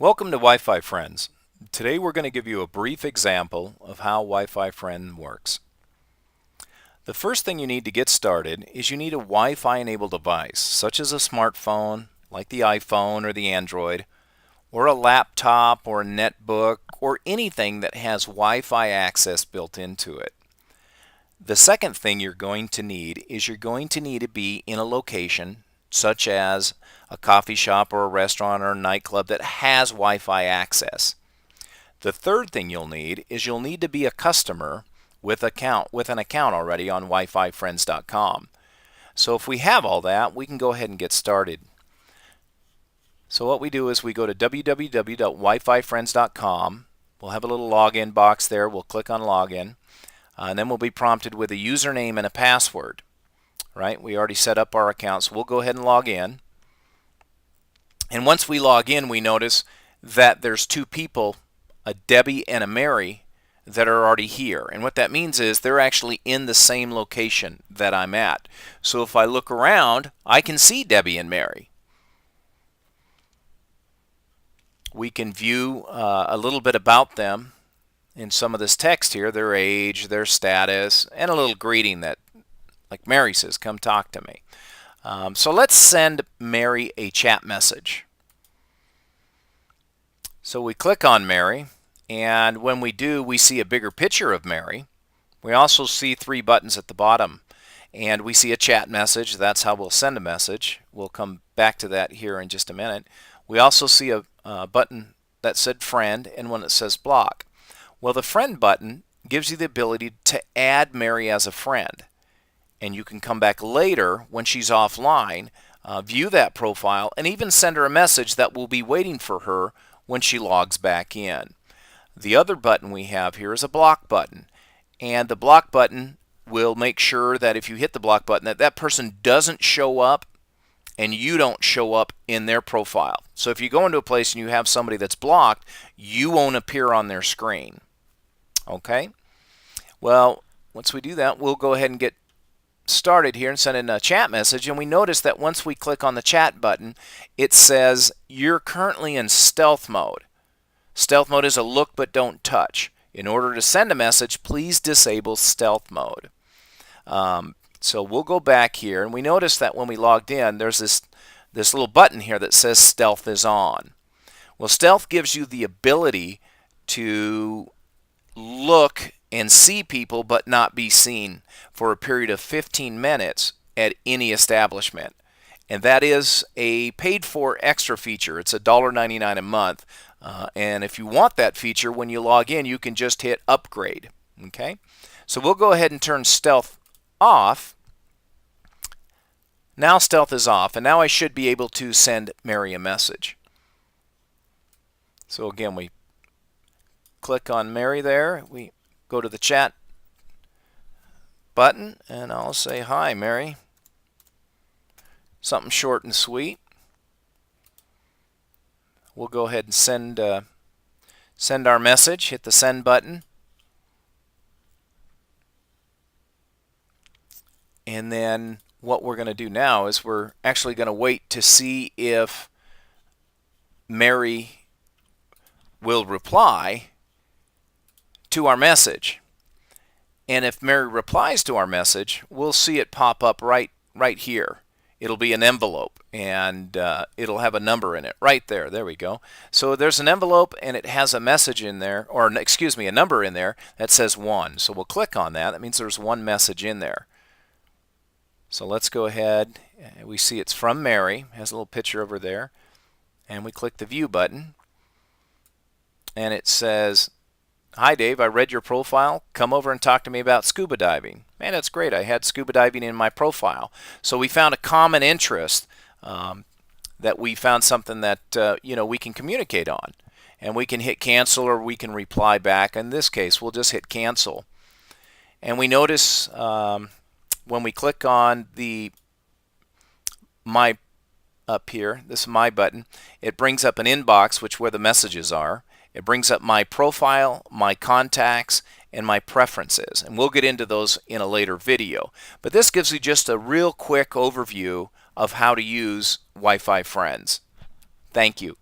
Welcome to Wi-Fi Friends. Today we're going to give you a brief example of how Wi-Fi Friend works. The first thing you need to get started is you need a Wi-Fi enabled device, such as a smartphone like the iPhone or the Android, or a laptop or a netbook or anything that has Wi-Fi access built into it. The second thing you're going to need is you're going to need to be in a location such as a coffee shop or a restaurant or a nightclub that has Wi-Fi access. The third thing you'll need is you'll need to be a customer with an account already on WifiFriends.com. So if we have all that, we can go ahead and get started. So what we do is we go to www.wififriends.com. We'll have a little login box there. We'll click on login. And then we'll be prompted with a username and a password. Right? We already set up our account, so we'll go ahead and log in. And once we log in, we notice that there's two people, a Debbie and a Mary, that are already here. And what that means is they're actually in the same location that I'm at. So if I look around, I can see Debbie and Mary. We can view a little bit about them in some of this text here, their age, their status, and a little greeting that, like Mary says, come talk to me. So let's send Mary a chat message. So we click on Mary, and when we do, we see a bigger picture of Mary. We also see three buttons at the bottom, and we see a chat message. That's how we'll send a message. We'll come back to that here in just a minute. We also see a button that said friend and one that says block. Well, the friend button gives you the ability to add Mary as a friend. And you can come back later when she's offline, view that profile, and even send her a message that will be waiting for her when she logs back in. The other button we have here is a block button. And the block button will make sure that if you hit the block button, that person doesn't show up and you don't show up in their profile. So if you go into a place and you have somebody that's blocked, you won't appear on their screen. Okay? Well, once we do that, we'll go ahead and get started here and send in a chat message, and we notice that once we click on the chat button, it says you're currently in stealth mode. Stealth mode is a look but don't touch. In order to send a message, please disable stealth mode. So we'll go back here, and we notice that when we logged in, there's this little button here that says stealth is on. Well, stealth gives you the ability to look and see people but not be seen for a period of 15 minutes at any establishment. And that is a paid for extra feature. It's $1.99 a month. And if you want that feature, when you log in, you can just hit upgrade. Okay? So we'll go ahead and turn stealth off. Now stealth is off, and now I should be able to send Mary a message. So again, we click on Mary there. We go to the chat button, and I'll say, hi, Mary. Something short and sweet. We'll go ahead and send our message. Hit the send button. And then what we're going to do now is we're actually going to wait to see if Mary will reply to our message. And if Mary replies to our message, we'll see it pop up right here. It'll be an envelope, and it'll have a number in it right there. There we go. So there's an envelope, and it has a message in there, or excuse me, a number in there that says 1. So we'll click on that. That means there's one message in there. So let's go ahead. We see it's from Mary. It has a little picture over there. And we click the view button. And it says, hi, Dave. I read your profile. Come over and talk to me about scuba diving. Man, that's great. I had scuba diving in my profile. So we found a common interest, that we found something that we can communicate on. And we can hit cancel or we can reply back. In this case, we'll just hit cancel. And we notice when we click on the my up here, this my button, it brings up an inbox, where the messages are. It brings up my profile, my contacts, and my preferences. And we'll get into those in a later video. But this gives you just a real quick overview of how to use Wi-Fi Friends. Thank you.